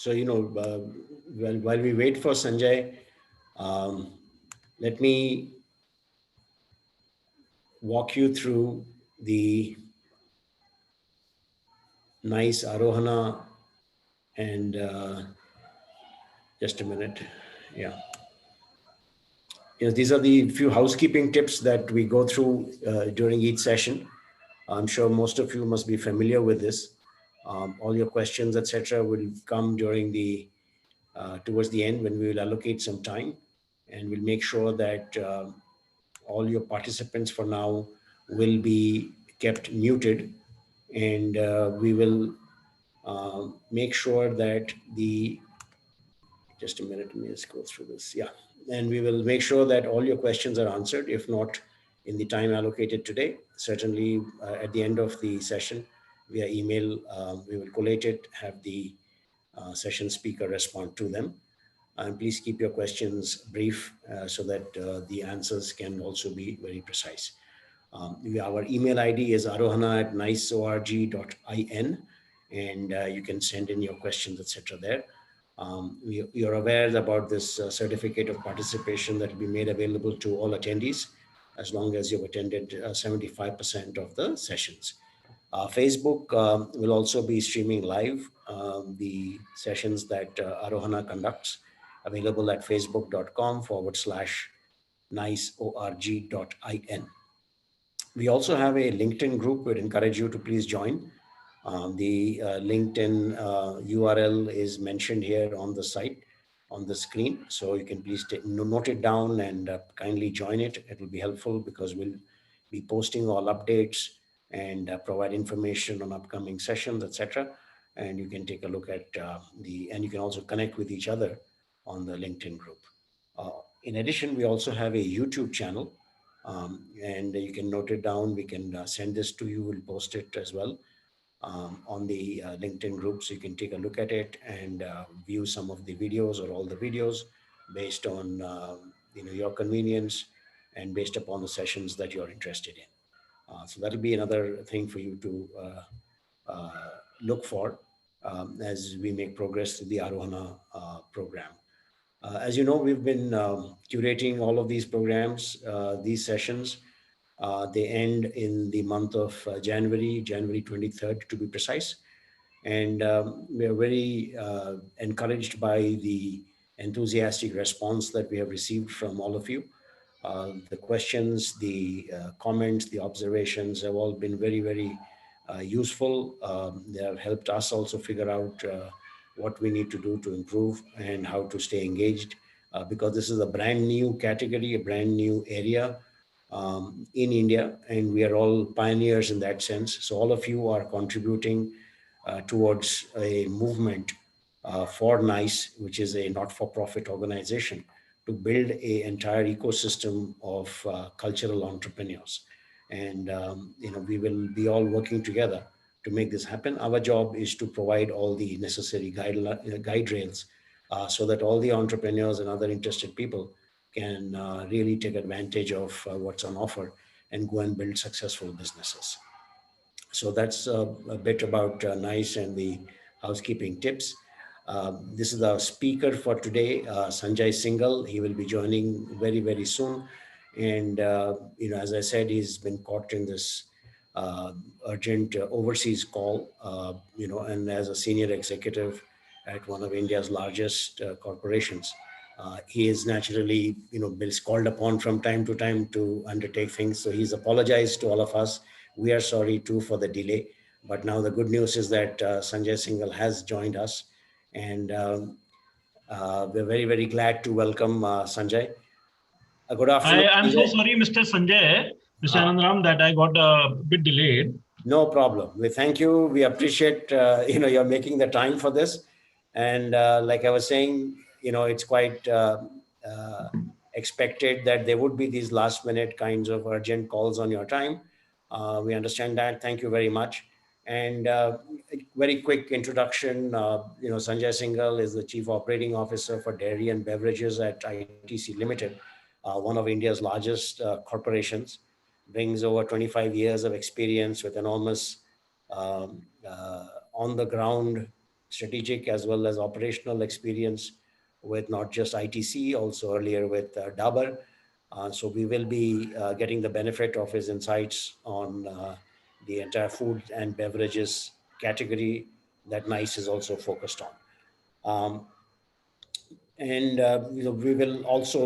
So, while we wait for Sanjay, let me walk you through the nice Arohana and just a minute. Yeah. These are the few housekeeping tips that we go through during each session. I'm sure most of you must be familiar with this. All your questions, etc., will come during the towards the end when we will allocate some time, and we'll make sure that all your participants for now will be kept muted, and we will make sure that the just a minute, let me just go through this. Yeah, and we will make sure that all your questions are answered. If not in the time allocated today, certainly at the end of the session via email, we will collate it, have the session speaker respond to them. And please keep your questions brief so that the answers can also be very precise. Our email ID is arohana@niceorg.in, and you can send in your questions, etc. there. You're aware about this certificate of participation that will be made available to all attendees as long as you've attended 75% of the sessions. Facebook will also be streaming live the sessions that Arohana conducts, available at facebook.com/niceorg.in. We also have a LinkedIn group. We'd encourage you to please join. The LinkedIn URL is mentioned here on the site, on the screen. So you can please note it down and kindly join it. It will be helpful because we'll be posting all updates and provide information on upcoming sessions, etc. And you can take a look at and you can also connect with each other on the LinkedIn group. In addition, we also have a YouTube channel, and you can note it down. We can send this to you. We'll post it as well on the LinkedIn group, so you can take a look at it and view some of the videos or all the videos based on your convenience and based upon the sessions that you're interested in. So that'll be another thing for you to look for as we make progress through the Arohana program. As you know, we've been curating all of these programs, these sessions. They end in the month of January 23rd to be precise. And we are very encouraged by the enthusiastic response that we have received from all of you. The questions, the comments, the observations have all been very, very useful. They have helped us also figure out what we need to do to improve and how to stay engaged, because this is a brand new category, a brand new area in India, and we are all pioneers in that sense. So all of you are contributing towards a movement for NICE, which is a not-for-profit organization, to build an entire ecosystem of cultural entrepreneurs. And we will be all working together to make this happen. Our job is to provide all the necessary guide rails so that all the entrepreneurs and other interested people can really take advantage of what's on offer and go and build successful businesses. So that's a bit about NICE and the housekeeping tips. This is our speaker for today, Sanjay Singhal. He will be joining very, very soon. And, as I said, he's been caught in this urgent overseas call, and as a senior executive at one of India's largest corporations. He is naturally, been called upon from time to time to undertake things. So he's apologized to all of us. We are sorry too for the delay. But now the good news is that Sanjay Singhal has joined us. And we're very, very glad to welcome Sanjay. Good afternoon. I'm so sorry, Mr. Sanjay, Mr. Anandram, that I got a bit delayed. No problem. We thank you. We appreciate, you're making the time for this. And like I was saying, it's quite expected that there would be these last minute kinds of urgent calls on your time. We understand that. Thank you very much. And very quick introduction, Sanjay Singhal is the Chief Operating Officer for Dairy and Beverages at ITC Limited, one of India's largest corporations. Brings over 25 years of experience with enormous on-the-ground strategic as well as operational experience with not just ITC, also earlier with Dabur. So we will be getting the benefit of his insights on the entire food and beverages category that NICE is also focused on. And we will also,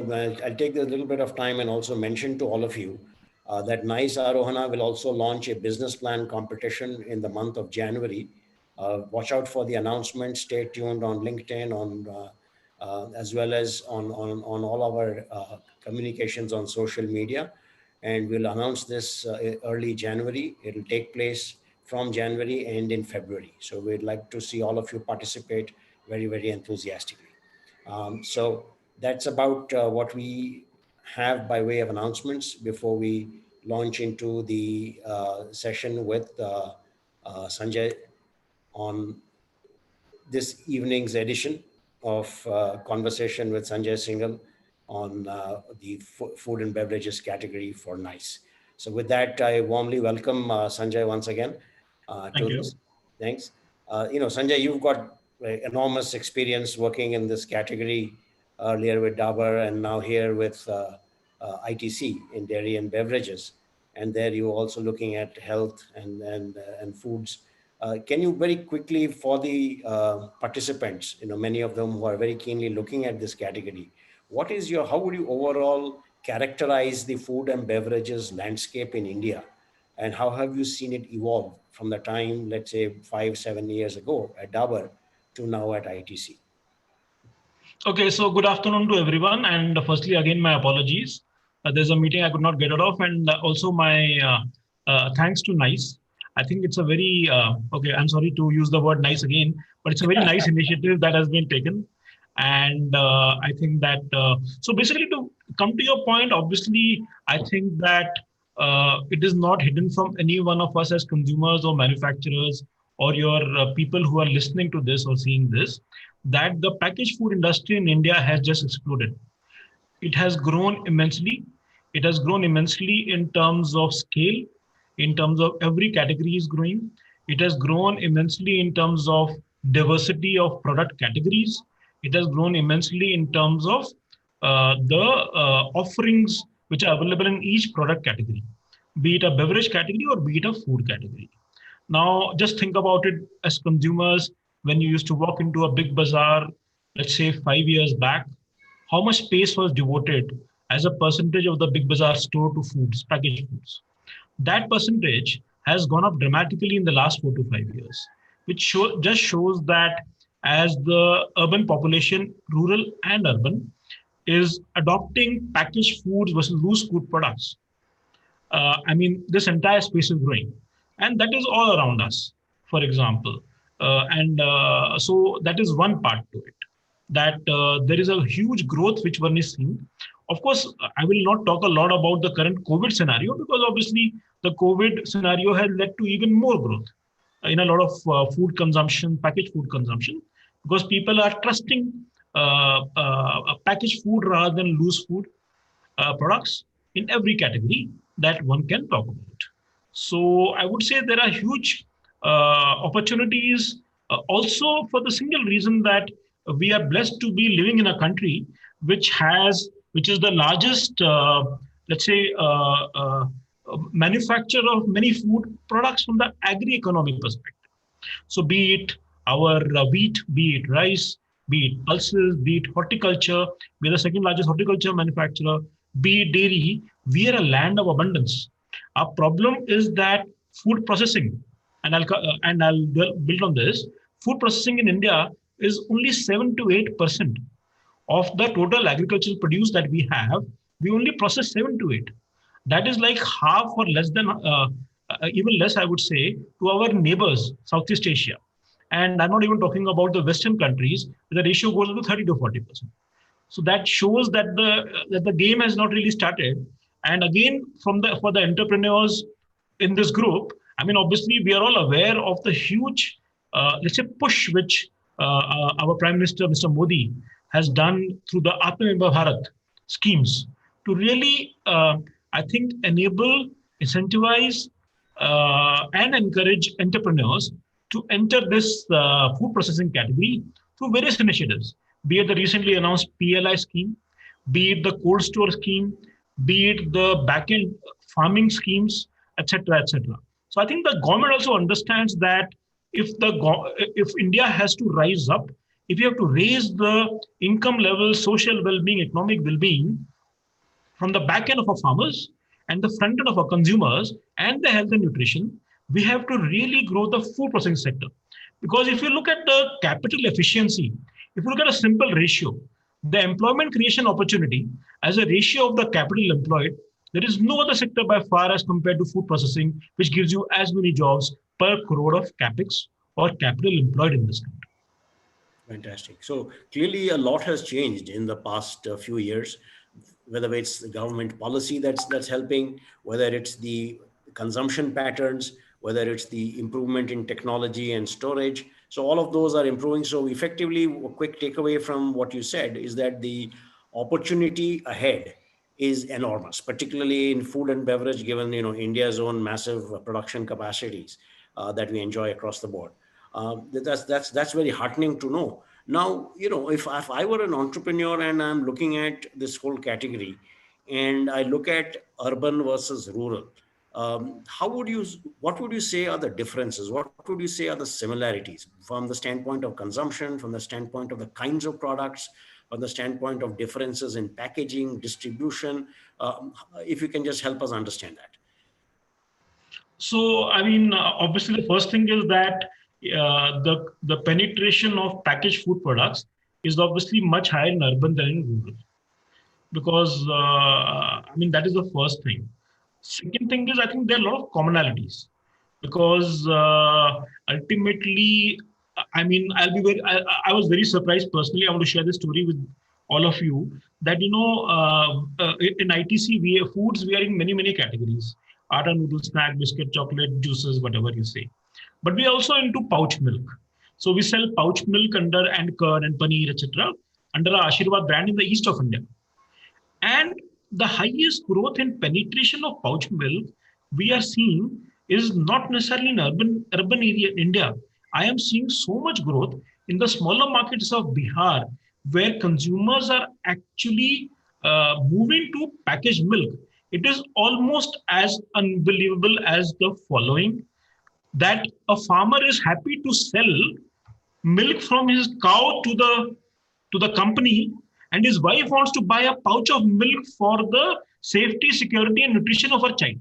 I'll take a little bit of time and also mention to all of you that NICE Arohana will also launch a business plan competition in the month of January. Watch out for the announcement. Stay tuned on LinkedIn, as well as on all our communications on social media. And we'll announce this early January. It'll take place from January and in February. So we'd like to see all of you participate very, very enthusiastically. So that's about what we have by way of announcements before we launch into the session with Sanjay on this evening's edition of Conversation with Sanjay Singhal on the food and beverages category for NICE. So with that, I warmly welcome Sanjay once again to this. Thanks. Sanjay, you've got enormous experience working in this category earlier with Dabur and now here with ITC in dairy and beverages. And there you're also looking at health and foods. Can you very quickly, for the participants, many of them who are very keenly looking at this category, how would you overall characterize the food and beverages landscape in India? And how have you seen it evolve from the time, let's say 5-7 years ago at Dabur to now at ITC? Okay, so good afternoon to everyone. And firstly, again, my apologies. There's a meeting I could not get out of. And also my thanks to NICE. I think it's a very, I'm sorry to use the word nice again, but it's a very nice initiative that has been taken. And I think that, so basically to come to your point, obviously, I think that it is not hidden from any one of us as consumers or manufacturers or your people who are listening to this or seeing this, that the packaged food industry in India has just exploded. It has grown immensely. It has grown immensely in terms of scale, in terms of every category is growing. It has grown immensely in terms of diversity of product categories. It has grown immensely in terms of the offerings which are available in each product category, be it a beverage category or be it a food category. Now, just think about it as consumers, when you used to walk into a big bazaar, let's say 5 years back, how much space was devoted as a percentage of the big bazaar store to foods, packaged foods? That percentage has gone up dramatically in the last 4 to 5 years, which just shows that as the urban population, rural and urban, is adopting packaged foods versus loose food products. This entire space is growing, and that is all around us, for example. So that is one part to it, that there is a huge growth which one is seeing. Of course, I will not talk a lot about the current COVID scenario, because obviously the COVID scenario has led to even more growth in a lot of food consumption, packaged food consumption, because people are trusting packaged food rather than loose food products in every category that one can talk about. So I would say there are huge opportunities also for the single reason that we are blessed to be living in a country which is the largest, manufacturer of many food products from the agri-economic perspective. So be it our wheat, be it rice, be it pulses, be it horticulture, we are the second largest horticulture manufacturer, be it dairy, we are a land of abundance. Our problem is that food processing, and I'll build on this, food processing in India is only 7 to 8% of the total agricultural produce that we have. We only process 7 to 8. That is like half or less than, even less, I would say, to our neighbors, Southeast Asia. And I'm not even talking about the Western countries, where the ratio goes to 30 to 40%. So that shows that the game has not really started. And again, for the entrepreneurs in this group, obviously we are all aware of the huge, push which our Prime Minister, Mr. Modi, has done through the Atmanirbhar Bharat schemes to really, enable, incentivize, and encourage entrepreneurs to enter this food processing category through various initiatives, be it the recently announced PLI scheme, be it the cold store scheme, be it the back-end farming schemes, etc., etc. So I think the government also understands that if India has to rise up, if you have to raise the income level, social well-being, economic well-being, from the back end of our farmers and the front end of our consumers and the health and nutrition, we have to really grow the food processing sector. Because if you look at the capital efficiency, if you look at a simple ratio, the employment creation opportunity as a ratio of the capital employed, there is no other sector by far as compared to food processing, which gives you as many jobs per crore of capex or capital employed in this country. Fantastic. So clearly a lot has changed in the past few years, whether it's the government policy that's helping, whether it's the consumption patterns, whether it's the improvement in technology and storage. So all of those are improving. So effectively, a quick takeaway from what you said is that the opportunity ahead is enormous, particularly in food and beverage, given India's own massive production capacities that we enjoy across the board. That's very heartening to know. Now, if I were an entrepreneur and I'm looking at this whole category, and I look at urban versus rural, what would you say are the differences? What would you say are the similarities from the standpoint of consumption, from the standpoint of the kinds of products, from the standpoint of differences in packaging, distribution? If you can just help us understand that. So, I mean, obviously, the first thing is that the penetration of packaged food products is obviously much higher in urban than in rural, because I mean, that is the first thing. Second thing is, I think there are a lot of commonalities, because ultimately, I mean, I was very surprised personally. I want to share this story with all of you that in ITC we are in many categories: atta, noodle, snack, biscuit, chocolate, juices, whatever you say. But we are also into pouch milk. So we sell pouch milk and curd and paneer, etc., under our Ashirwad brand in the east of India. And the highest growth in penetration of pouch milk we are seeing is not necessarily in urban area in India. I am seeing so much growth in the smaller markets of Bihar, where consumers are actually moving to packaged milk. It is almost as unbelievable as the following: that a farmer is happy to sell milk from his cow to the company, and his wife wants to buy a pouch of milk for the safety, security, and nutrition of her child.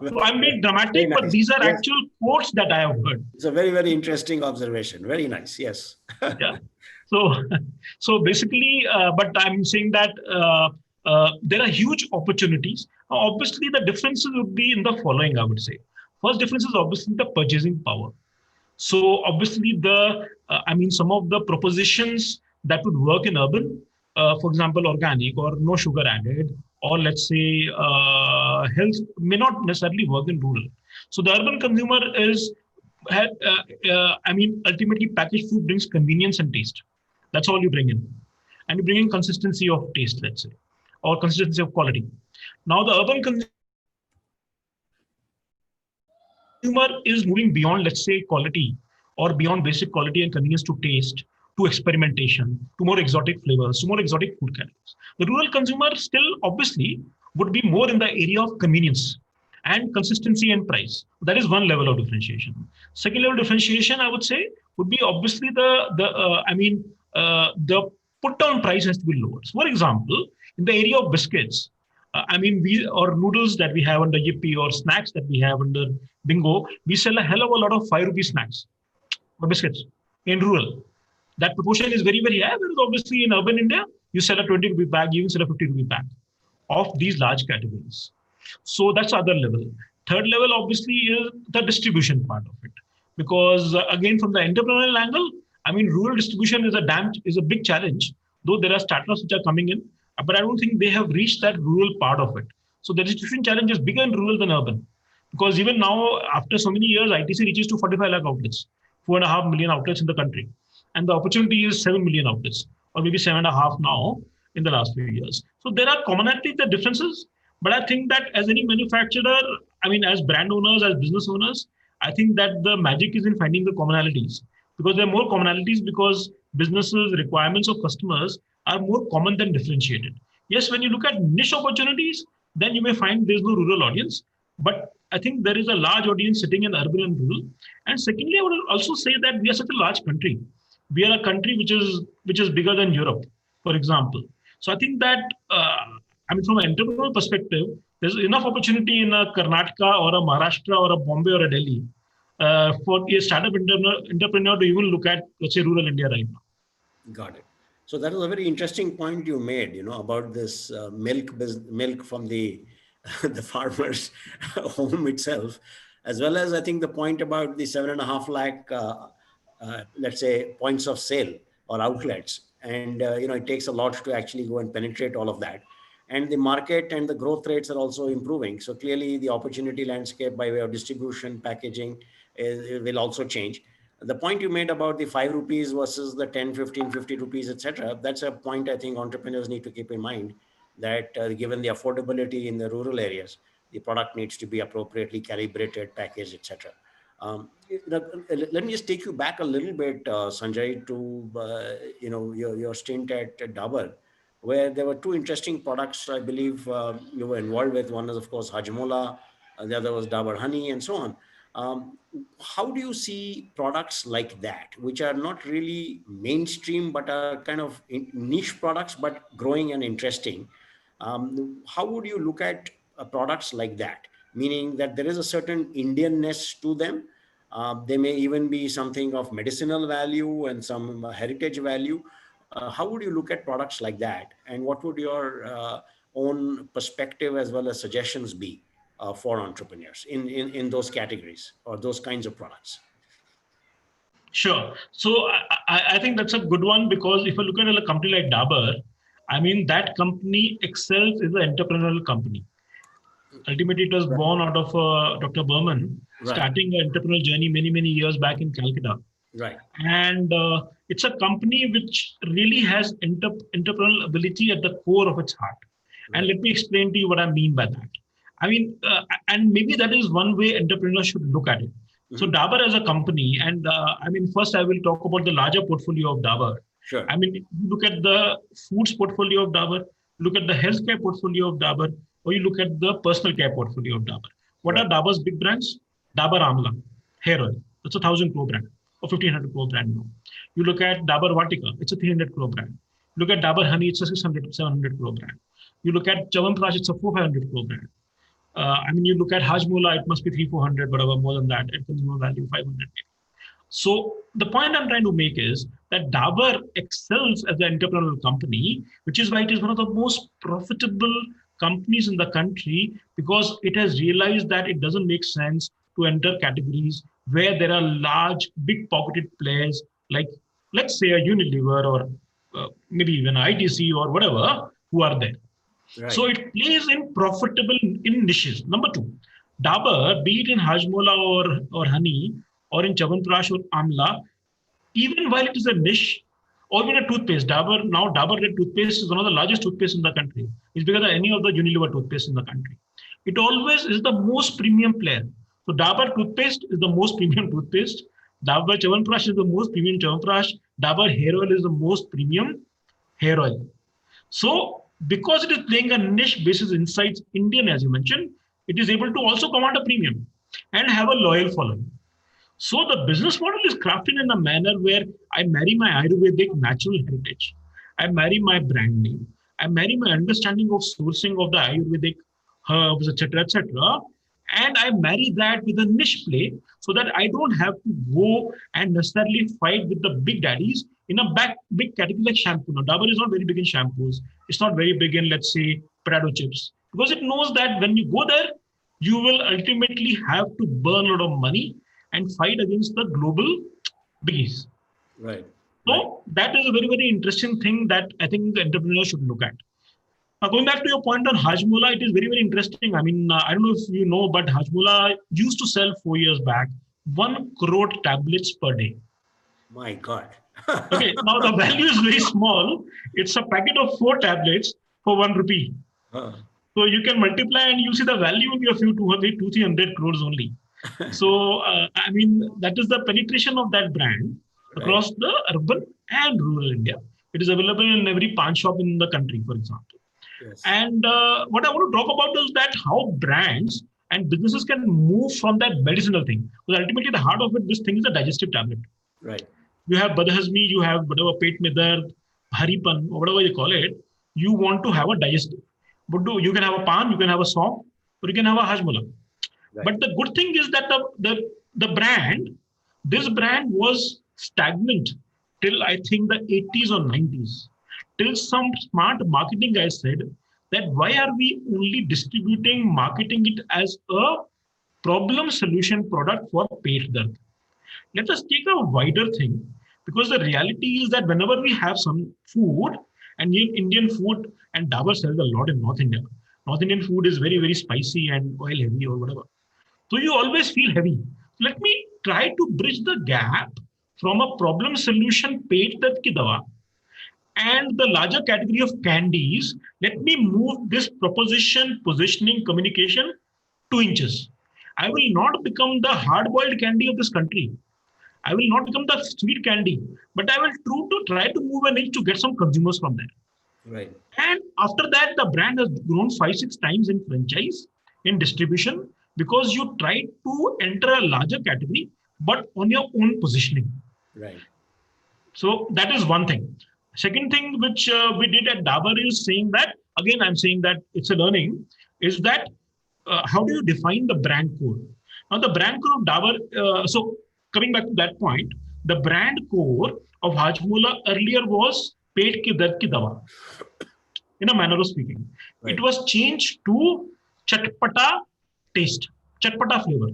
So I'm being dramatic, nice. But these are actual quotes that I have heard. It's a very interesting observation. Very nice. Yes. Yeah. So basically, but I'm saying that there are huge opportunities. Obviously, the differences would be in the following, I would say. First difference is obviously the purchasing power. So obviously some of the propositions that would work in urban, for example, organic or no sugar added, or let's say health, may not necessarily work in rural. So the urban consumer ultimately packaged food brings convenience and taste. That's all you bring in. And you bring in consistency of taste, let's say, or consistency of quality. Now the urban consumer is moving beyond, let's say, quality, or beyond basic quality and convenience to taste, to experimentation, to more exotic flavors, to more exotic food categories. The rural consumer still obviously would be more in the area of convenience and consistency and price. That is one level of differentiation. Second level of differentiation, I would say, would be obviously the put down price has to be lower. So for example, in the area of biscuits, or noodles that we have under Yippee, or snacks that we have under Bingo, we sell a hell of a lot of 5 rupee snacks or biscuits in rural. That proportion is very high, because obviously in urban India, you sell a 20 rupee bag, you even sell a 50 rupee bag of these large categories. So that's other level. Third level, obviously, is the distribution part of it. Because again, from the entrepreneurial angle, rural distribution is a big challenge, though there are startups which are coming in, but I don't think they have reached that rural part of it. So the distribution challenge is bigger in rural than urban. Because even now, after so many years, ITC reaches to 45 lakh outlets, 4.5 million outlets in the country. And the opportunity is 7 million outlets, or maybe 7.5 now in the last few years. So there are commonalities, there are differences, but I think that as any manufacturer, as brand owners, as business owners, I think that the magic is in finding the commonalities, because there are more commonalities because businesses requirements of customers are more common than differentiated. Yes, when you look at niche opportunities, then you may find there's no rural audience, but I think there is a large audience sitting in urban and rural. And secondly, I would also say that we are such a large country. We are a country which is bigger than Europe, for example. So I think that I mean, from an entrepreneurial perspective, there's enough opportunity in a Karnataka or a Maharashtra or a Bombay or a Delhi for a startup entrepreneur to even look at, let's say, rural India right now. Got it. So that was a very interesting point you made, about this milk from the the farmer's home itself, as well as I think the point about the 7.5 lakh, let's say, points of sale or outlets, and it takes a lot to actually go and penetrate all of that, and the market and the growth rates are also improving. So clearly, the opportunity landscape by way of distribution, packaging, will also change. The point you made about the 5 rupees versus the 10, 15, 50 rupees, etc., that's a point I think entrepreneurs need to keep in mind, that given the affordability in the rural areas, the product needs to be appropriately calibrated, packaged, etc. Let me just take you back a little bit, Sanjay, to your stint at Dabur, where there were two interesting products I believe you were involved with. One is, of course, Hajmola, the other was Dabur Honey, and so on. Um, how do you see products like that, which are not really mainstream but are kind of niche products but growing and interesting? How would you look at products like that, meaning that there is a certain Indianness to them? They may even be something of medicinal value and some heritage value. How would you look at products like that, and what would your own perspective as well as suggestions be for entrepreneurs in those categories or those kinds of products? Sure. So I think that's a good one, because if you look at a company like Dabur, I mean, that company excels is an entrepreneurial company. Ultimately, it was Right. born out of Dr. Berman Right. starting an entrepreneurial journey many, many years back in Calcutta. Right. And it's a company which really has entrepreneurial ability at the core of its heart. And Right. let me explain to you what I mean by that. I mean, and maybe that is one way entrepreneurs should look at it. So Mhm. Dabur as a company, and I mean, first I will talk about the larger portfolio of Dabur. Sure. I mean, if you look at the foods portfolio of Dabur, look at the healthcare portfolio of Dabur, or you look at the personal care portfolio of Dabur. What are Right. Dabur's big brands? Dabur Amla, hair oil. That's a 1,000 crore brand or 1,500 crore brand now. You look at Dabur Vatika, it's a 300 crore brand. Look at Dabur Honey, it's a 600, 700 crore brand. You look at Chyawanprash, it's a 400 crore brand. I mean, you look at Hajmola, it must be 300, 400, whatever, more than that, at consumer value, 500. So the point I'm trying to make is that Dabur excels as an entrepreneurial company, which is why it is one of the most profitable companies in the country, because it has realized that it doesn't make sense to enter categories where there are large, big pocketed players like, let's say, a Unilever or maybe even ITC or whatever, who are there. So Right. it plays in profitable in niches. Number two, Dabur, be it in Hajmola or honey, or in Chyawanprash or Amla, even while it is a niche, or even a toothpaste, Dabur Red toothpaste is one of the largest toothpaste in the country. It's bigger than any of the Unilever toothpaste in the country. It always is the most premium player. So Dabur toothpaste is the most premium toothpaste. Dabur Chyawanprash is the most premium Chyawanprash. Dabur hair oil is the most premium hair oil. So, because it is playing a niche basis inside Indian, as you mentioned, it is able to also command a premium and have a loyal following. So, the business model is crafted in a manner where I marry my Ayurvedic natural heritage, I marry my brand name, I marry my understanding of sourcing of the Ayurvedic herbs, etc., etc., and I marry that with a niche play so that I don't have to go and necessarily fight with the big daddies in a big category like shampoo. Now, Dabur is not very big in shampoos. It's not very big in, let's say, potato chips, because it knows that when you go there, you will ultimately have to burn a lot of money and fight against the global biggies. Right. Right. So that is a very, very interesting thing that I think the entrepreneur should look at. Now, going back to your point on Hajmola, it is very, very interesting. I mean, I don't know if you know, but Hajmola used to sell 4 years back 1 crore tablets per day. My God. Okay, now the value is very small. It's a packet of 4 tablets for 1 rupee. Huh. So you can multiply and you see the value will be a few 200, 300 crores only. So, I mean, that is the penetration of that brand Right. across the urban and rural India. It is available in every pawn shop in the country, for example. Yes. And what I want to talk about is that how brands and businesses can move from that medicinal thing. Because ultimately, the heart of it, this thing is a digestive tablet. Right. You have Badahazmi, you have whatever Pet Mein Dard, Haripan, or whatever you call it. You want to have a digestive. But you can have a pan, you can have a song, or you can have a hajmola. Right. But the good thing is that the brand, this brand was stagnant till I think the 80s or 90s. Till some smart marketing guy said that why are we only distributing, marketing it as a problem solution product for pet dard? Let us take a wider thing, because the reality is that whenever we have some food, and Indian food and Dabur sells a lot in North India. North Indian food is very, very spicy and oil heavy or whatever. So you always feel heavy. Let me try to bridge the gap from a problem solution page that ki dawa and the larger category of candies. Let me move this proposition, positioning, communication 2 inches. I will not become the hard boiled candy of this country. I will not become the sweet candy, but I will try to move an inch to get some consumers from there. Right. And after that, the brand has grown 5, 6 times in franchise, in distribution, because you try to enter a larger category, but on your own positioning. Right. So that is one thing. Second thing which we did at Dabur is saying that, again, I'm saying that it's a learning, is that how do you define the brand code? Now, the brand code of Dabur, so coming back to that point, the brand code of Hajmola earlier was Pet Ki Dard Ki Dawa, in a manner of speaking. It Right. was changed to Chatpata taste, Chatpata flavor,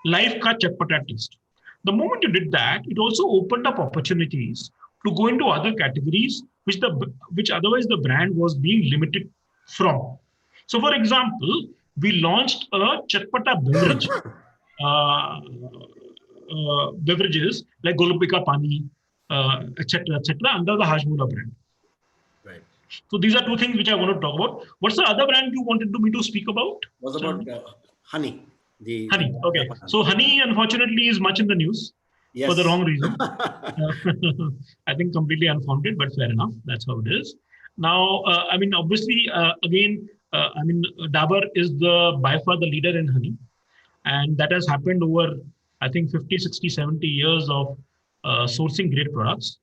life ka Chatpata taste. The moment you did that, it also opened up opportunities to go into other categories which otherwise the brand was being limited from. So, for example, we launched a Chatpata beverage, beverages like Golupika Pani, etc., under the Hajmola brand. Right. So these are two things which I want to talk about. What's the other brand you wanted me to speak about? Was about Sandy? honey. The Honey. Okay. Japan honey. So honey, unfortunately, is much in the news for the Yes. wrong reason. I think completely unfounded, but fair enough. That's how it is. Now, I mean, obviously, again, I mean, Dabur is the by far the leader in honey, and that has happened over, I think, 50, 60, 70 years of sourcing great products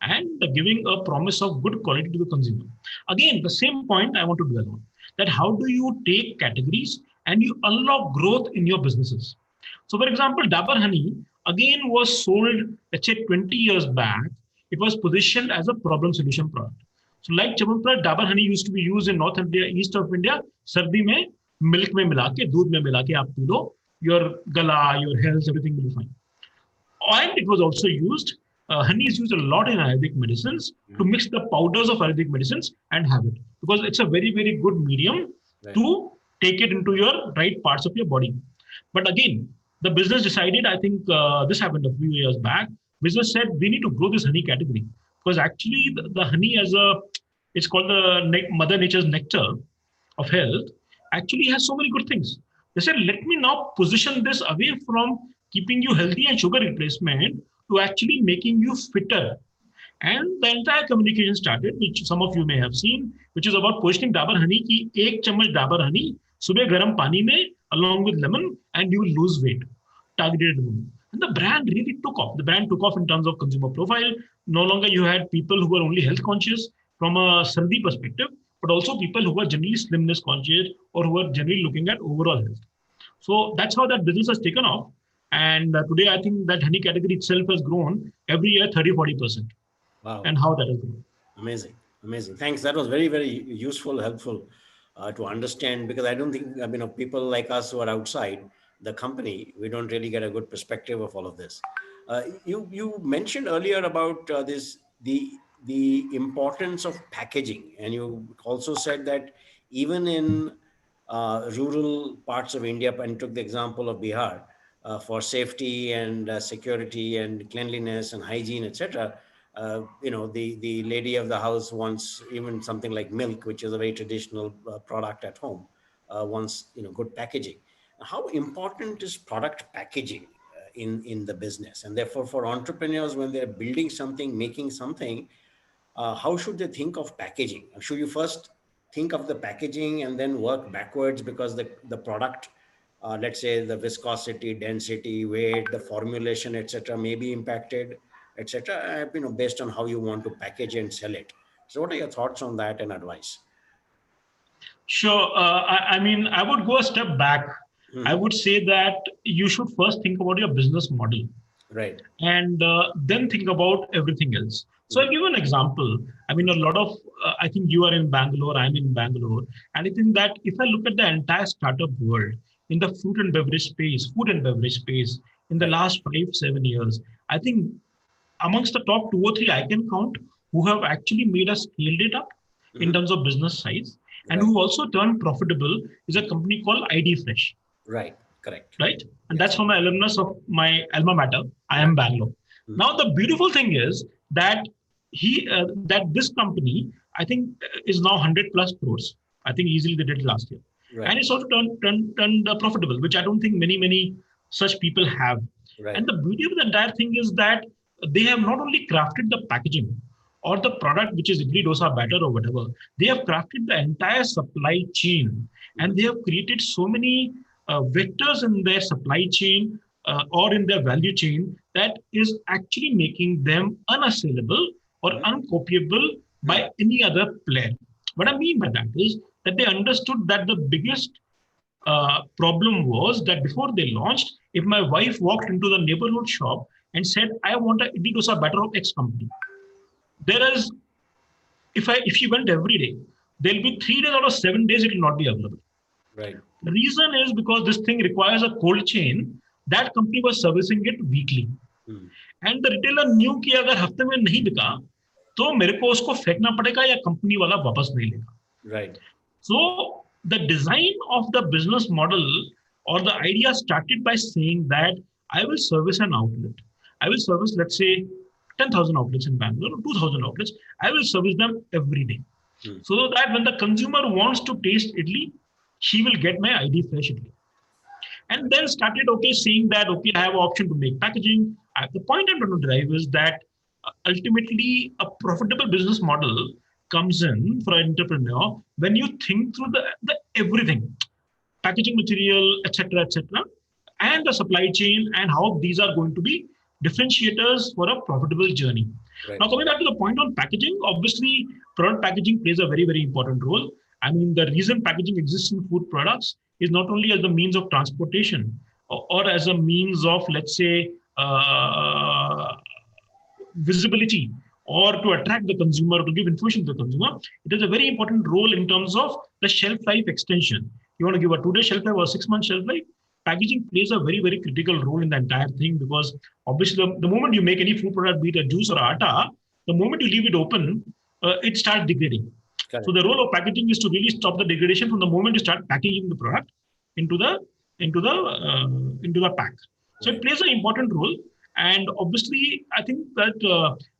and giving a promise of good quality to the consumer. Again, the same point I want to dwell on, that how do you take categories and you unlock growth in your businesses? So, for example, Dabur Honey again was sold, let's say 20 years back. It was positioned as a problem solution product. So, like Chamanpra, Dabur Honey used to be used in North India, East of India, सर्दी में milk में मिला के दूध में मिला के आप P low, your gala, your health, everything will be fine. And it was also used, honey is used a lot in Ayurvedic medicines to Mhm. mix the powders of Ayurvedic medicines and have it, because it's a very, very good medium Right. to take it into your right parts of your body. But again, the business decided, I think this happened a few years back, business said we need to grow this honey category, because actually the honey as a, it's called the mother nature's nectar of health, actually has so many good things. They said, let me now position this away from keeping you healthy and sugar replacement to actually making you fitter. And the entire communication started, which some of you may have seen, which is about positioning Dabur honey ki ek chammach Dabur honey, subah garam pani mein, along with lemon, and you will lose weight. Targeted women. And the brand really took off. The brand took off in terms of consumer profile. No longer you had people who were only health conscious from a Sardi perspective, but also people who were generally slimness conscious or who were generally looking at overall health. So that's how that business has taken off. And today, I think that honey category itself has grown every year 30, 40%. Wow. And how that has grown. Amazing. Amazing. Thanks. That was very, very useful, helpful to understand, because I don't think, I mean, people like us who are outside the company, we don't really get a good perspective of all of this. You mentioned earlier about the importance of packaging, and you also said that even in rural parts of India, and took the example of Bihar, for safety and security and cleanliness and hygiene, etc. The lady of the house wants even something like milk, which is a very traditional product at home, wants good packaging. How important is product packaging in the business? And therefore, for entrepreneurs, when they're building something, making something, how should they think of packaging? Should you first think of the packaging and then work backwards, because the product, let's say the viscosity, density, weight, the formulation, etc., may be impacted, etc., based on how you want to package and sell it. So what are your thoughts on that and advice? Sure. I mean, I would go a step back. I Hmm. would say that you should first think about your business model Right. and then think about everything else. So I'll Hmm. give you an example. I mean, a lot of, I think you are in Bangalore, I'm in Bangalore. And I think that if I look at the entire startup world in the food and beverage space in the Right. last 5, 7 years, I think amongst the top two or three I can count who have actually made us scaled it up in Hmm. terms of business size and Right. who also turned profitable is a company called ID Fresh, Right. Correct. right? And that's Yes. from my alumnus of my alma mater. I am Right. Bangalore. Hmm. Now the beautiful thing is that that this company I think is now 100 plus crores. I think easily they did it last year, and Right. it's also turned profitable, which I don't think many such people have. And Right. the beauty of the entire thing is that they have not only crafted the packaging or the product, which is idli dosa batter or whatever, they have crafted the entire supply chain, Hmm. and they have created so many vectors in their supply chain or in their value chain that is actually making them unassailable or Hmm. uncopyable Hmm. by any other player. What I Right. mean by that is that they understood that the biggest problem was that before they launched, if my wife walked into the neighborhood shop and said, "I want a idli dosa batter of X company," there is if she went every day, there'll be 3 days out of 7 days it will not be available. Right. The reason is because this thing requires a cold chain. That company was servicing it weekly. Hmm. And the retailer new कि अगर हफ्ते में नहीं बिका तो मेरे को उसको फेंकना पड़ेगा या कंपनी वाला वापस नहीं लेगा. Right. So the design of the business model or the idea started by saying that I will service an outlet. I will service, let's say, 10,000 outlets in Bangalore or 2,000 outlets. I will service them every day. Hmm. So that when the consumer wants to taste idli, he will get my ID fresh idli. And then started saying that I have an option to make packaging. The point I'm trying to drive is that ultimately a profitable business model comes in for an entrepreneur when you think through the everything, packaging material, etc., and the supply chain and how these are going to be differentiators for a profitable journey. Right. Now, coming back to the point on packaging, obviously, product packaging plays a very important role. I mean, the reason packaging exists in food products is not only as the means of transportation or as a means of, let's say, visibility or to attract the consumer, to give information to the consumer, it has a very important role in terms of the shelf life extension. You want to give a 2 day shelf life or 6 month shelf life, packaging plays a very critical role in the entire thing because obviously the moment you make any food product, be it a juice or atta, the moment you leave it open, it starts degrading. So Correct. the role of packaging is to really stop the degradation from the moment you start packaging the product into the into the into the pack. So it Right. plays an important role, and obviously, I think that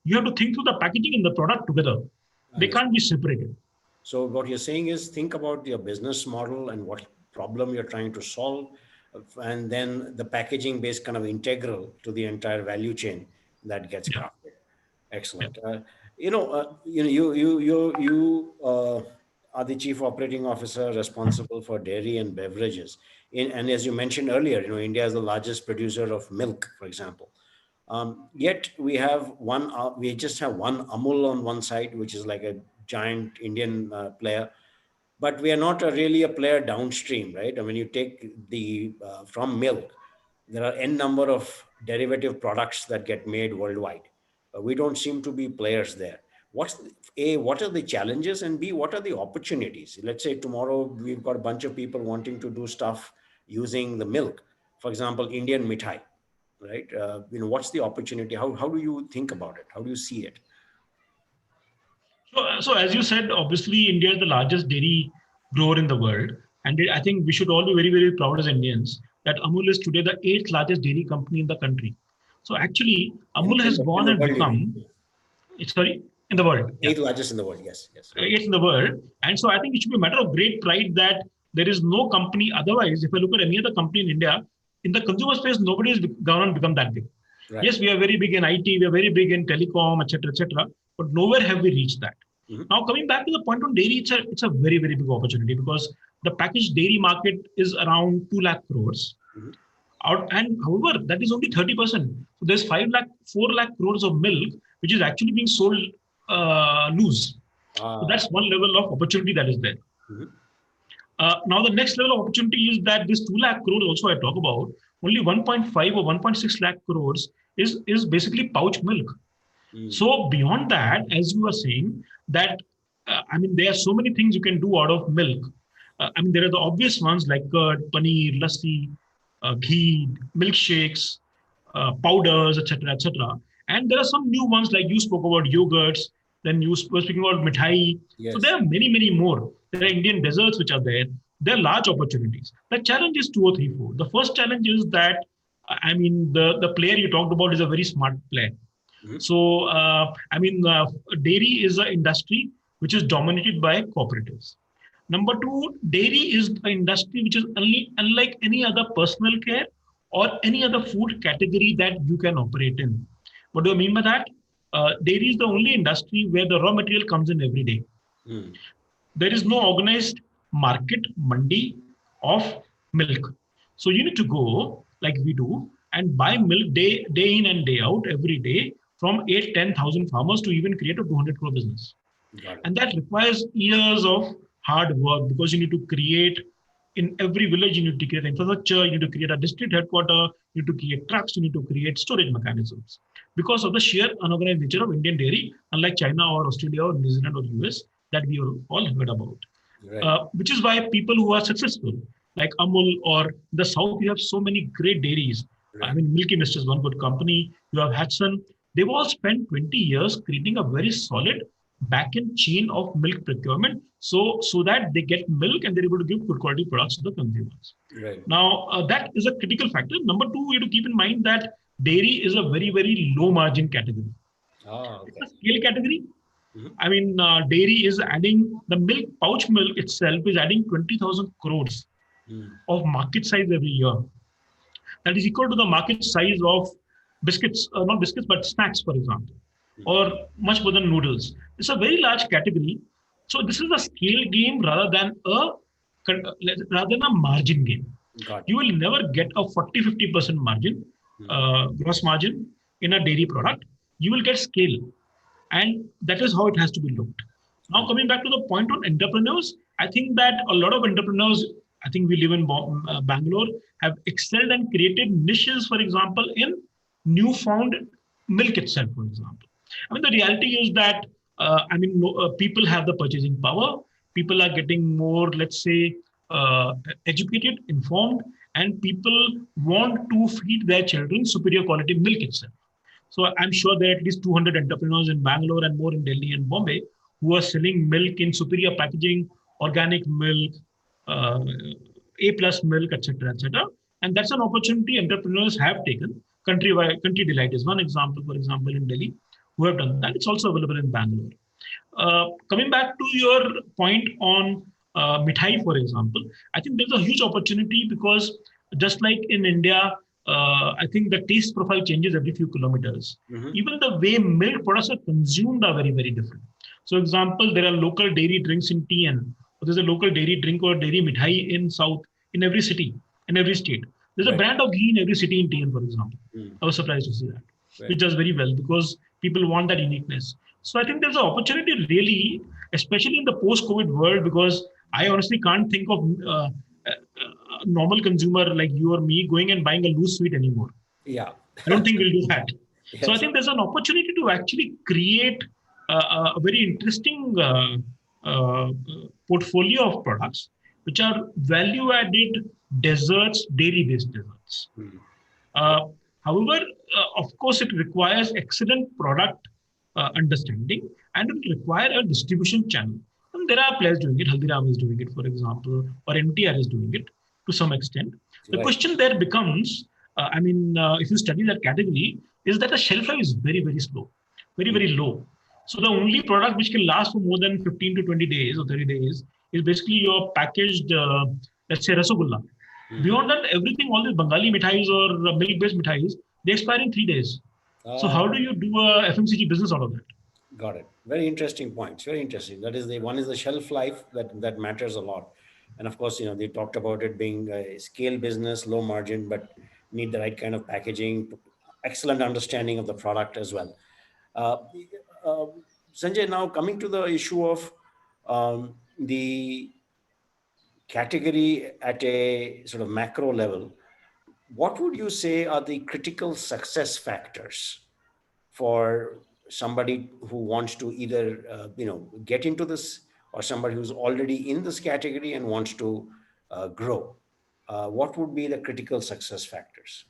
you have to think through the packaging and the product together. They Understood. can't be separated. So what you're saying is think about your business model and what problem you're trying to solve, and then the packaging base kind of integral to the entire value chain that gets Yeah, crafted. yeah. Excellent. You are the chief operating officer responsible for dairy and beverages. And as you mentioned earlier, India is the largest producer of milk, for example. Yet we just have one Amul on one side, which is like a giant Indian player, but we are not really a player downstream, right? And when you take the from milk, there are n number of derivative products that get made worldwide. We don't seem to be players there. What are the challenges, and B, what are the opportunities? Let's say tomorrow we've got a bunch of people wanting to do stuff using the milk, for example, Indian mithai, right? What's the opportunity? How do you think about it? How do you see it? So as you said, obviously India is the largest dairy grower in the world, and I think we should all be very proud as Indians that Amul is today the eighth largest dairy company in the country. So actually, Amul has In gone the and world, you mean? become, sorry, in the world, yeah, Eighth largest in the world. Yes, yes, right. eighth in the world, and so I think it should be a matter of great pride that There is no company. Otherwise, if I look at any other company in India, in the consumer space, nobody has gone and become that big. Right. Yes, we are very big in IT, we are very big in telecom, etc., but nowhere have we reached that. Now, coming back to the point on dairy, it's a very, very big opportunity because the packaged dairy market is around 2 lakh crores. And however, that is only 30%. So there's 5 lakh, 4 lakh crores of milk, which is actually being sold loose. So that's one level of opportunity that is there. Now, the next level of opportunity is that this 2 lakh crores also I talk about, only 1.5 or 1.6 lakh crores is basically pouch milk. So beyond that, as you were saying, that there are so many things you can do out of milk. There are the obvious ones like curd, paneer, lassi, ghee, milkshakes, powders, etc., etc. And there are some new ones like you spoke about yogurts. Then you were speaking about mithai. Yes. So there are many, many more. There are Indian desserts which are there. There are large opportunities. The challenge is 2 or 3, 4. The first challenge is that the player you talked about is a very smart player. So, dairy is an industry which is dominated by cooperatives. Number 2, dairy is an industry which is unlike any other personal care or any other food category that you can operate in. What do I mean by that? Dairy is the only industry where the raw material comes in every day. There is no organized market, mandi of milk. So you need to go, like we do, and buy milk day in and day out, every day, from 8,000-10,000 farmers to even create a 200 crore business. And that requires years of hard work because you need to create, in every village, you need to create infrastructure, you need to create a district headquarter, you need to create trucks, you need to create storage mechanisms. Because of the sheer unorganized nature of Indian dairy, unlike China or Australia or New Zealand or US, that we all heard about. Right. Which is why people who are successful, like Amul or the South, you have so many great dairies. Right. Milky Mist is one good company. You have Hudson. They've all spent 20 years creating a very solid back-end chain of milk procurement so that they get milk and they're able to give good quality products to the consumers. Right. Now, that is a critical factor. Number 2, you have to keep in mind that dairy is a very, very low margin category. Okay. It's a scale category. Dairy is adding, the milk, pouch milk itself is adding 20,000 crores of market size every year. That is equal to the market size of biscuits, not biscuits, but snacks, for example, or much more than noodles. It's a very large category. So this is a scale game rather than a margin game. You will never get a 40-50% margin, gross margin in a dairy product. You will get scale. And that is how it has to be looked. Now, coming back to the point on entrepreneurs, I think that a lot of entrepreneurs, I think we live in Bangalore, have excelled and created niches, for example, in newfound milk itself, for example. The reality is that, people have the purchasing power. People are getting more, let's say, educated, informed, and people want to feed their children superior quality milk itself. So I'm sure there are at least 200 entrepreneurs in Bangalore and more in Delhi and Bombay who are selling milk in superior packaging, organic milk, A+ milk, etc., etc. And that's an opportunity entrepreneurs have taken. Country Delight is one example, for example, in Delhi, who have done that. It's also available in Bangalore. Coming back to your point on mithai, for example, I think there's a huge opportunity because just like in India, I think the taste profile changes every few kilometers. Even the way milk products are consumed are very, very different. So, example, there are local dairy drinks in TN. There's a local dairy drink or dairy mithai in South, in every city, in every state. There's a brand of ghee in every city in TN, for example. I was surprised to see that, which does very well because people want that uniqueness. So I think there's an opportunity really, especially in the post-COVID world, because I honestly can't think of a normal consumer like you or me going and buying a loose sweet anymore. Yeah. I don't think we'll do that. Yes. So I think there's an opportunity to actually create a very interesting portfolio of products which are value-added desserts, dairy-based desserts. However, of course, it requires excellent product understanding and it will require a distribution channel. And there are players doing it. Haldiram is doing it, for example, or MTR is doing it to some extent. The question there becomes, if you study that category, is that the shelf life is very, very slow, very, very low. So the only product which can last for more than 15 to 20 days or 30 days is basically your packaged, let's say, rasagulla. Beyond that, everything, all these Bengali mithais or milk-based mithais, they expire in 3 days. So how do you do a FMCG business out of that? Got it. Very interesting points. Very interesting. That is the one is the shelf life that matters a lot, and of course, they talked about it being a scale business, low margin, but need the right kind of packaging, excellent understanding of the product as well. Uh, uh, Sanjay, now coming to the issue of the category at a sort of macro level, what would you say are the critical success factors for somebody who wants to either get into this, or somebody who's already in this category and wants to grow? What would be the critical success factors?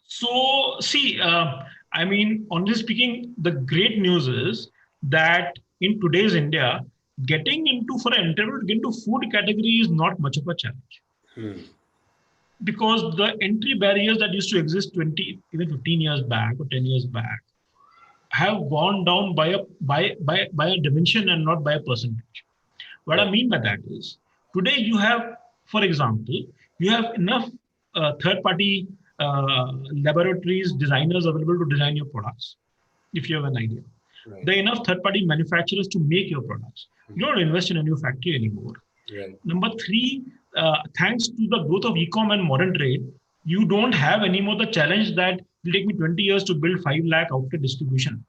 So, see, I mean, honestly speaking, the great news is that in today's India, getting into for an entrepreneur to get into food category is not much of a challenge, because the entry barriers that used to exist 20, even 15 years back or 10 years back have gone down by a dimension and not by a percentage. What I mean by that is, today you have, for example, you have enough third-party laboratories, designers available to design your products, if you have an idea. Right. There are enough third-party manufacturers to make your products. You don't invest in a new factory anymore. Right. Number three, thanks to the growth of e-com and modern trade, you don't have anymore the challenge that it will take me 20 years to build 5 lakh outlet distribution.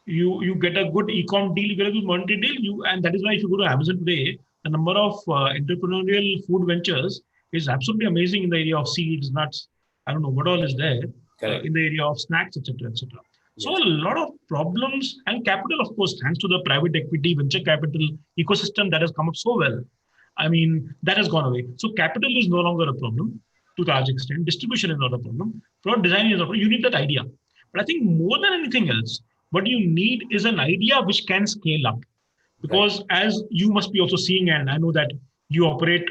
You get a good e-com deal, you get a good modern trade deal, and that is why if you go to Amazon today, the number of entrepreneurial food ventures is absolutely amazing in the area of seeds, nuts, I don't know what all is there, in the area of snacks, etc., etc. So a lot of problems and capital, of course, thanks to the private equity, venture capital ecosystem that has come up so well. I mean, that has gone away. So capital is no longer a problem to a large extent. Distribution is not a problem. Product design is not a problem. You need that idea. But I think more than anything else, what you need is an idea which can scale up. Because as you must be also seeing, and I know that you operate,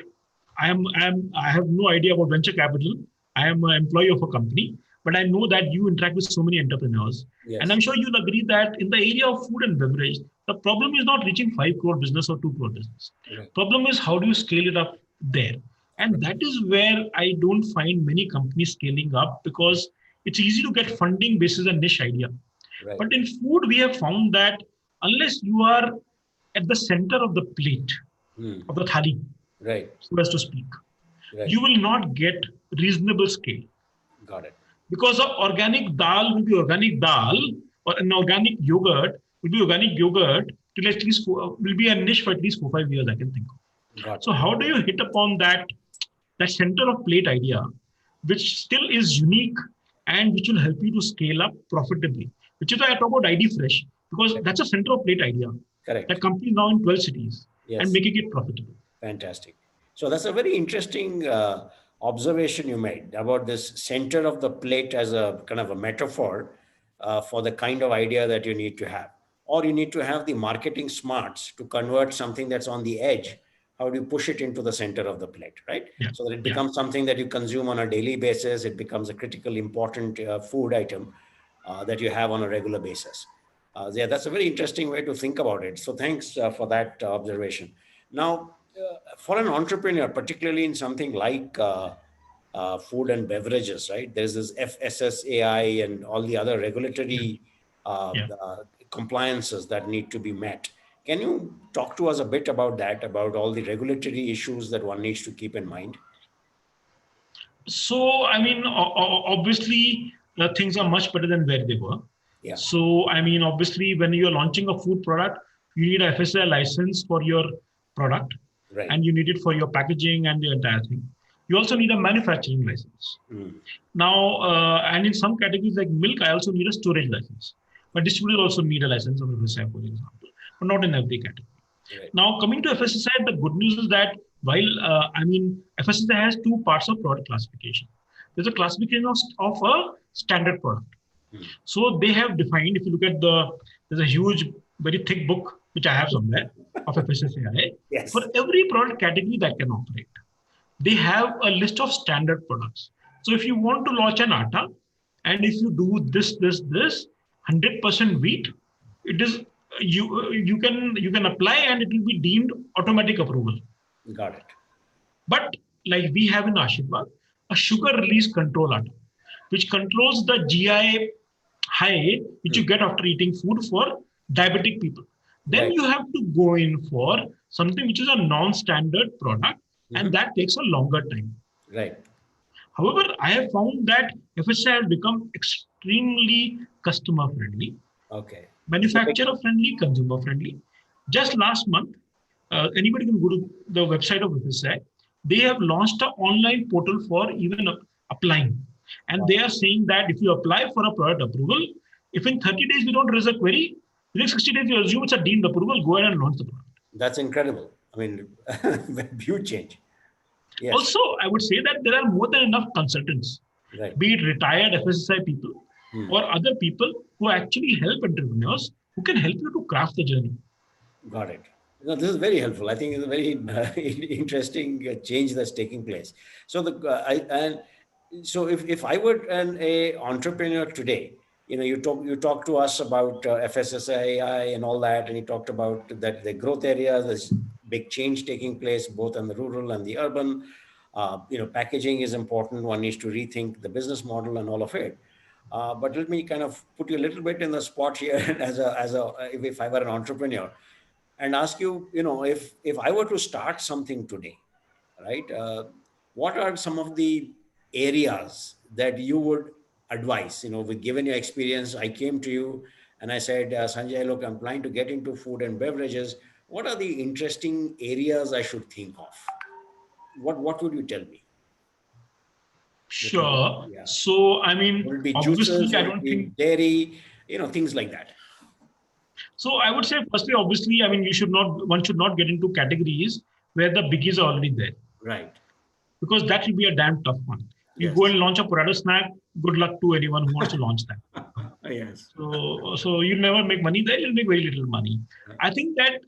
I have no idea about venture capital. I am an employee of a company, but I know that you interact with so many entrepreneurs. Yes. And I'm sure you'll agree that in the area of food and beverage, the problem is not reaching 5 crore business or 2 crore business. Problem is how do you scale it up there? And that is where I don't find many companies scaling up, because it's easy to get funding basis a niche idea. But in food, we have found that unless you are at the center of the plate, of the thali, so as to speak, you will not get reasonable scale. Got it. Because of organic dal will be organic dal, or an organic yogurt will be organic yogurt till at least will be a niche for at least 4-5 years, I can think of. Got So it. how do you hit upon that center of plate idea, which still is unique and which will help you to scale up profitably? Which is why I talk about ID Fresh, because that's a center of plate idea. Correct. That company now in 12 cities and making it profitable. Fantastic. So that's a very interesting observation you made about this center of the plate as a kind of a metaphor for the kind of idea that you need to have. Or you need to have the marketing smarts to convert something that's on the edge. How do you push it into the center of the plate, right? So that it becomes something that you consume on a daily basis. It becomes a critical, important food item that you have on a regular basis. That's a very interesting way to think about it. So thanks for that observation. Now, for an entrepreneur, particularly in something like food and beverages, right? There's this FSSAI and all the other regulatory compliances that need to be met. Can you talk to us a bit about that, about all the regulatory issues that one needs to keep in mind? So, I mean, obviously, things are much better than where they were. So, I mean, obviously, when you're launching a food product, you need a FSSAI license for your product, and you need it for your packaging and the entire thing. You also need a manufacturing license. Now, and in some categories like milk, I also need a storage license. But distributors also need a license of FSSAI, for example, but not in every category. Now, coming to FSSAI, the good news is that while, I mean, FSSAI has 2 parts of product classification. There's a classification of a standard product. So they have defined, if you look at there's a huge, very thick book, which I have somewhere, of FSSAI. For every product category that can operate, they have a list of standard products. So if you want to launch an atta, and if you do this, 100% wheat, it is you can apply and it will be deemed automatic approval. Got it. But like we have in Ashirwad, a sugar release control order, which controls the GI high which you get after eating food for diabetic people. Then Right. you have to go in for something which is a non-standard product, and that takes a longer time. Right. However, I have found that FSI has become extremely customer friendly, Okay. manufacturer friendly, consumer friendly. Just last month, anybody can go to the website of FSI. They have launched an online portal for even applying. And they are saying that if you apply for a product approval, if in 30 days we don't raise a query, within 60 days you assume it's a deemed approval, go ahead and launch the product. That's incredible. I mean, huge change. Yes. Also, I would say that there are more than enough consultants, Right. be it retired FSSI people or other people who actually help entrepreneurs who can help you to craft the journey. Got it. No, this is very helpful. I think it's a very interesting change that's taking place. So so if I were a entrepreneur today, you talk to us about FSSAI and all that, and you talked about that the growth areas, there's big change taking place both in the rural and the urban. Packaging is important. One needs to rethink the business model and all of it. But let me kind of put you a little bit in the spot here if I were an entrepreneur, and ask you, if I were to start something today, right? What are some of the areas that you would advise? Given your experience, I came to you and I said, Sanjay, look, I'm planning to get into food and beverages. What are the interesting areas I should think of? What would you tell me? Sure. Yeah. So, I mean, Would it be obviously, juices? I Would it don't be think. dairy? Things like that. So, I would say, firstly, obviously, I mean, one should not get into categories where the biggies are already there, Right. because that will be a damn tough one. You Yes. go and launch a potato snack, good luck to anyone who wants to launch that. Yes. So you'll never make money there. You'll make very little money. I think that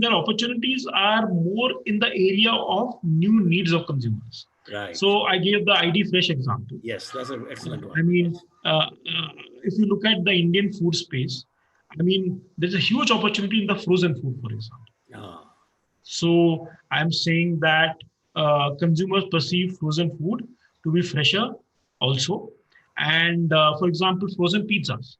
their opportunities are more in the area of new needs of consumers. Right. So I gave the ID Fresh example. Yes, that's an excellent one. I mean, if you look at the Indian food space, I mean, there's a huge opportunity in the frozen food, for example. Ah, So I'm saying that consumers perceive frozen food to be fresher also. And for example, frozen pizzas,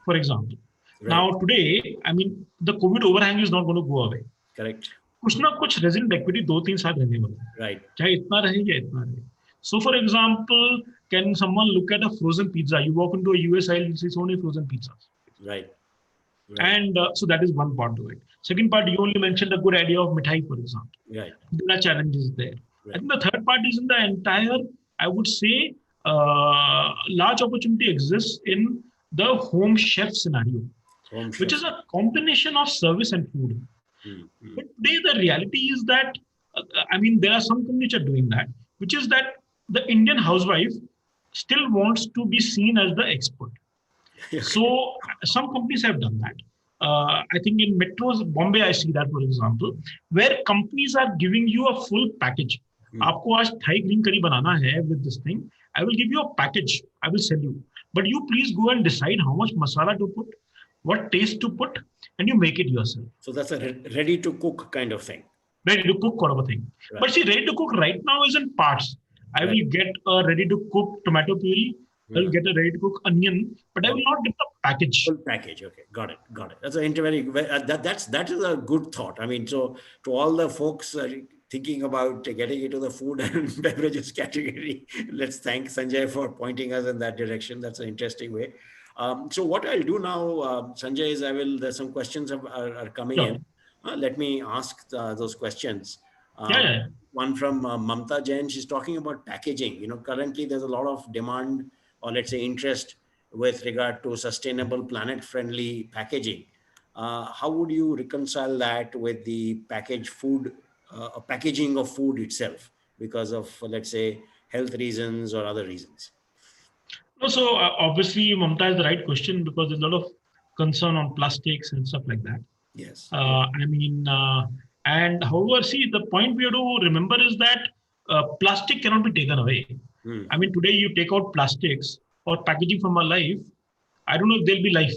for example. right. Now today, I mean, the COVID overhang is not going to go away. Correct. कुछ ना कुछ resident equity 2-3 साल रहने वाला है. Right. चाहे इतना रहे या इतना रहे. So for example, can someone look at a frozen pizza? You walk into a US aisle, you see so many frozen pizzas. Right. And so that is one part to it. Second part, you only mentioned a good idea of mithai, for example. Right. There are challenges there. Right. I think the third part is in the entire, I would say, large opportunity exists in the home chef scenario, which is a combination of service and food. But today, the reality is that, there are some companies which are doing that, which is that the Indian housewife still wants to be seen as the expert. So some companies have done that. I think in metros, Bombay, I see that, for example, where companies are giving you a full package. आपको आज Thai green curry banana hai with this thing. I will give you a package. I will sell you. But you please go and decide how much masala to put, what taste to put, and you make it yourself. So that's a ready to cook kind of thing. Ready to cook kind of a thing. Right. But see, ready to cook right now is in parts. I will get a ready to cook tomato puree. I will get a ready to cook onion, but I will not get the package. Full package. Okay, got it. That's that is a good thought. I mean, so to all the folks thinking about getting into the food and beverages category, let's thank Sanjay for pointing us in that direction. That's an interesting way. So what I'll do now, Sanjay, is there's some questions are coming in. Let me ask those questions. One from Mamta Jain. She's talking about packaging. Currently there's a lot of demand, or let's say interest, with regard to sustainable, planet-friendly packaging. How would you reconcile that with the packaging of food itself, because of, let's say, health reasons or other reasons? So obviously, Mamta has the right question, because there's a lot of concern on plastics and stuff like that. Yes. And however, see, the point we have to remember is that plastic cannot be taken away. Today you take out plastics or packaging from our life, I don't know if there'll be life.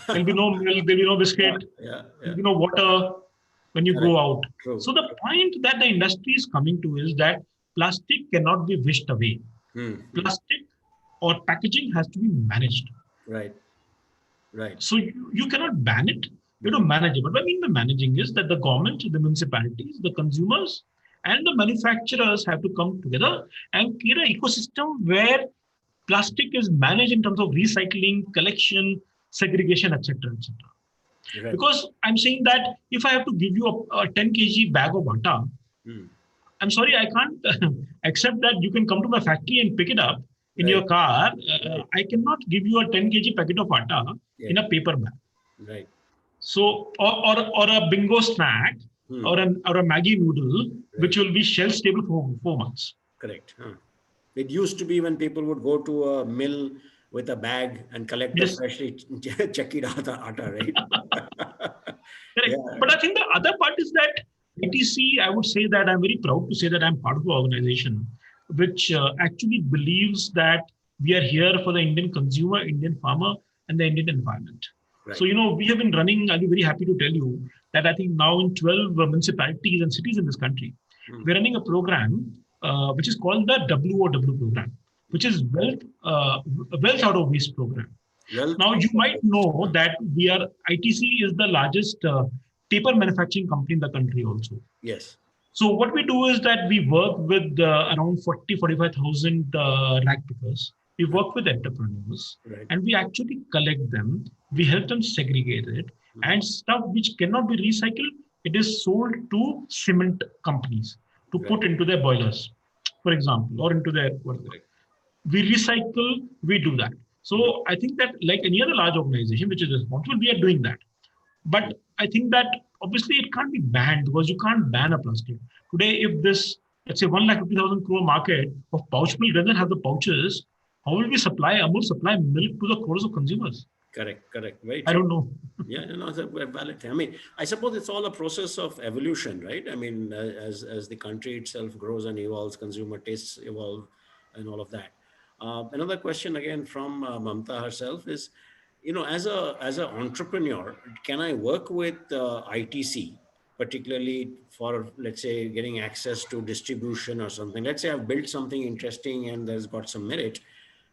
There'll be no milk, there'll be no biscuit, Yeah. there'll be no water when you Correct. go out. True. So the point that the industry is coming to is that plastic cannot be wished away. Plastic or packaging has to be managed. Right. Right. So you cannot ban it, you have to manage it. What I mean by managing is that the government, the municipalities, the consumers, and the manufacturers have to come together and create an ecosystem where plastic is managed in terms of recycling, collection, segregation, etc., etc. Right. Because I'm saying that if I have to give you a 10 kg bag of atta, I'm sorry, I can't accept that you can come to my factory and pick it up in Right. your car. Right. I cannot give you a 10 kg packet of atta Yeah. in a paper bag. Right. So, or a bingo snack or a Maggie noodle, which will be shelf stable for 4 months. Correct. It used to be when people would go to a mill with a bag and collect the Yes. freshly chakkied atta, right? Correct. Yeah. But I think the other part is that ITC, I would say that I'm very proud to say that I'm part of an organization which actually believes that we are here for the Indian consumer, Indian farmer, and the Indian environment. Right. So, we have been running, I'll be very happy to tell you that I think now in 12 municipalities and cities in this country, we're running a program which is called the WOW program, which is Wealth Out of Waste program. Now, you might know that ITC is the largest paper manufacturing company in the country also. Yes. So what we do is that we work with around 45,000 rag pickers. We work with entrepreneurs, Right. and we actually collect them. We help them segregate it, and stuff which cannot be recycled, it is sold to cement companies to put into their boilers, for example, or into their whatever. We recycle, we do that. So I think that like any other large organization which is responsible, we are doing that. But I think that obviously it can't be banned because you can't ban a plastic. Today, if this, let's say 1,50,000 crore market of pouch milk doesn't have the pouches, how will we Amul supply milk to the crores of consumers? Correct. Very true. I don't know. Yeah, it's a valid thing. I mean, I suppose it's all a process of evolution, right? I mean, as the country itself grows and evolves, consumer tastes evolve and all of that. Another question again from Mamta herself is, as an entrepreneur, can I work with ITC, particularly for, let's say, getting access to distribution or something? Let's say I've built something interesting and there's got some merit.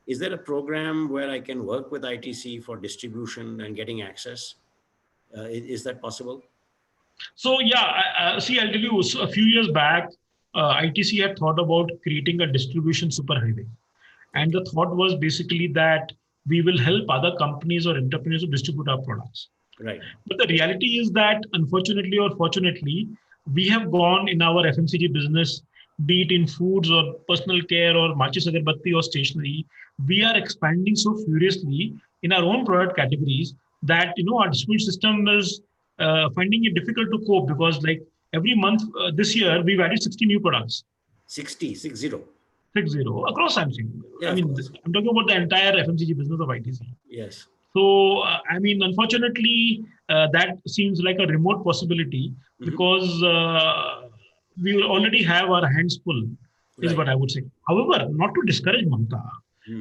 Is there a program where I can work with ITC for distribution and getting access? Is that possible? So yeah, see, I'll tell you, a few years back, ITC had thought about creating a distribution superhighway. And the thought was basically that we will help other companies or entrepreneurs to distribute our products. Right. But the reality is that, unfortunately or fortunately, we have gone in our FMCG business, be it in foods or personal care or machis agarbatti or stationery, we are expanding so furiously in our own product categories that our distribution system is finding it difficult to cope, because like every month this year we've added 60 new products. 60 across, I'm saying. Yeah, I mean, I'm talking about the entire FMCG business of ITC. Yes. So, I mean, unfortunately, that seems like a remote possibility because we will already have our hands full, is what I would say. However, not to discourage Mamta,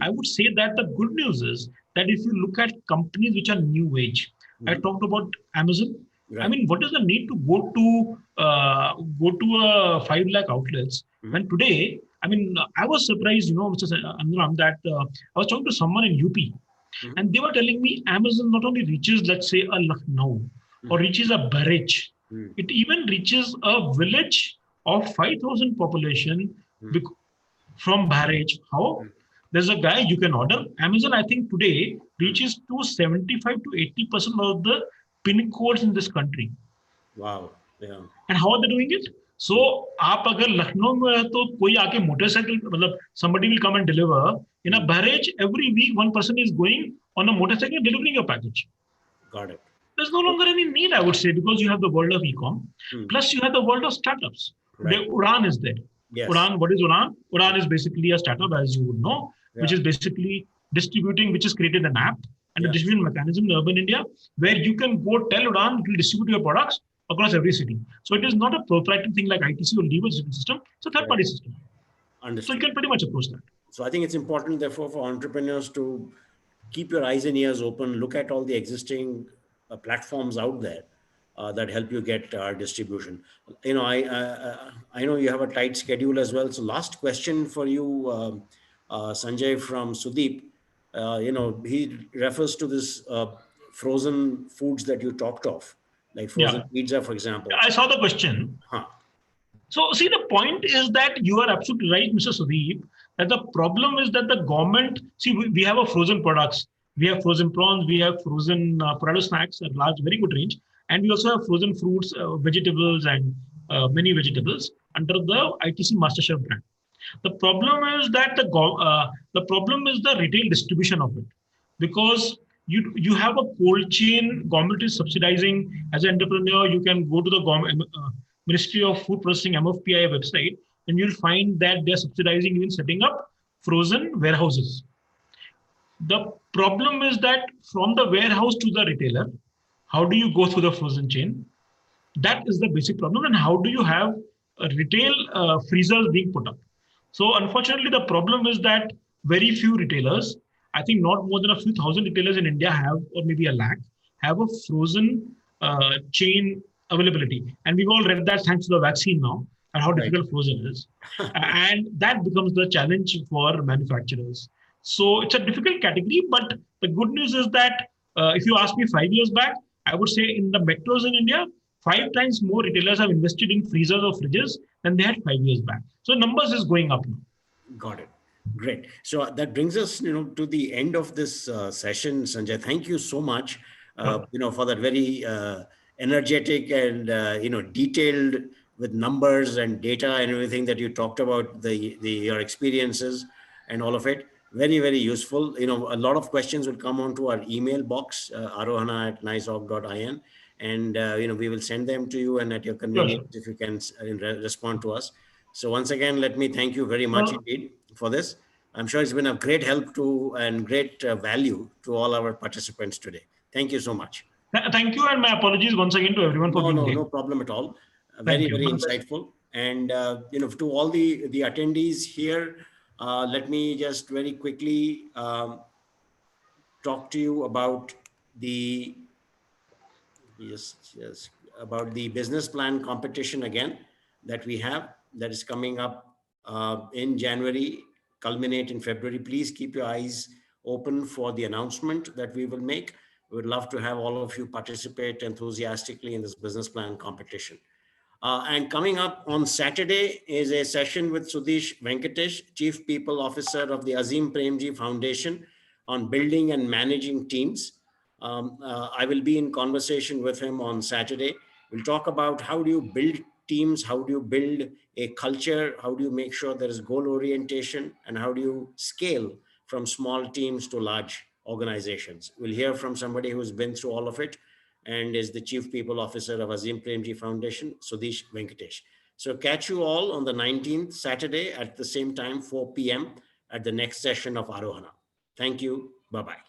I would say that the good news is that if you look at companies which are new age, I talked about Amazon. Right. I mean, what is the need to go to 5 lakh outlets when today, I mean, I was surprised, Mr. Anurag, that I was talking to someone in UP and they were telling me Amazon not only reaches, let's say, a Lucknow or reaches a Barich, it even reaches a village of 5,000 population from Barich. How? There's a guy you can order. Amazon, I think today reaches to 75 to 80% of the pin codes in this country. Wow. Yeah. And how are they doing it? So, आप अगर लखनऊ में है तो कोई आके motorcycle, मतलब somebody will come and deliver. In a Barich, every week one person is going on a motorcycle delivering your package. Got it. There's no longer any need, I would say, because you have the world of e-com. Plus, you have the world of startups. Right. Udaan is there. Yes. Udaan, what is Udaan? Udaan is basically a startup, as you would know, which is basically distributing, which has created an app and a distribution mechanism in urban India, where you can go tell Udaan, it will distribute your products across every city. So it is not a proprietary thing like ITC or lever system. It's a third-party system. Understood. So you can pretty much approach that. So I think it's important, therefore, for entrepreneurs to keep your eyes and ears open. Look at all the existing platforms out there that help you get distribution. I know you have a tight schedule as well. So last question for you, Sanjay, from Sudeep. He refers to this frozen foods that you talked of, like frozen Yeah, pizza, for example. I saw the question. Huh. So, see, the point is that you are absolutely right, Mr. Sudeep, that the problem is that the government, see, we have a frozen products. We have frozen prawns, we have frozen potato snacks, a large, very good range. And we also have frozen fruits, vegetables, and many vegetables under the ITC MasterChef brand. The problem is that the problem is the retail distribution of it, because you have a cold chain. Government is subsidizing. As an entrepreneur, you can go to the government, Ministry of Food Processing (MFPI) website, and you'll find that they're subsidizing even setting up frozen warehouses. The problem is that from the warehouse to the retailer, how do you go through the frozen chain? That is the basic problem. And how do you have retail freezers being put up? So unfortunately, the problem is that very few retailers, I think not more than a few thousand retailers in India have, or maybe a lakh, have a frozen chain availability. And we've all read that thanks to the vaccine now, and how Right. difficult frozen is. And that becomes the challenge for manufacturers. So it's a difficult category, but the good news is that if you ask me 5 years back, I would say in the metros in India, 5 times more retailers have invested in freezers or fridges than they had 5 years back. So numbers is going up now. Got it. Great. So that brings us, to the end of this session, Sanjay. Thank you so much, for that very energetic and detailed with numbers and data and everything that you talked about your experiences and all of it. Very, very useful. A lot of questions will come onto our email box, arohana@niceorg.in, and we will send them to you, and at your convenience, if you can respond to us. So once again, let me thank you very much indeed for this. I'm sure it's been a great help to and great value to all our participants today. Thank you so much. Thank you, and my apologies once again to everyone for being late. No problem at all. Thank Very, you. very insightful. And to all the attendees here, let me just very quickly talk to you about the about the business plan competition again that we have, that is coming up in January, culminate in February. Please keep your eyes open for the announcement that we will make. We would love to have all of you participate enthusiastically in this business plan competition. And coming up on Saturday is a session with Sudesh Venkatesh, Chief People Officer of the Azim Premji Foundation, on building and managing teams. I will be in conversation with him on Saturday. We'll talk about how do you build teams, how do you build a culture, how do you make sure there is goal orientation, and how do you scale from small teams to large organizations. We'll hear from somebody who's been through all of it and is the Chief People Officer of Azim Premji Foundation, Sudesh Venkatesh. So catch you all on the 19th, Saturday at the same time, 4 p.m. at the next session of Arohana. Thank you. Bye-bye.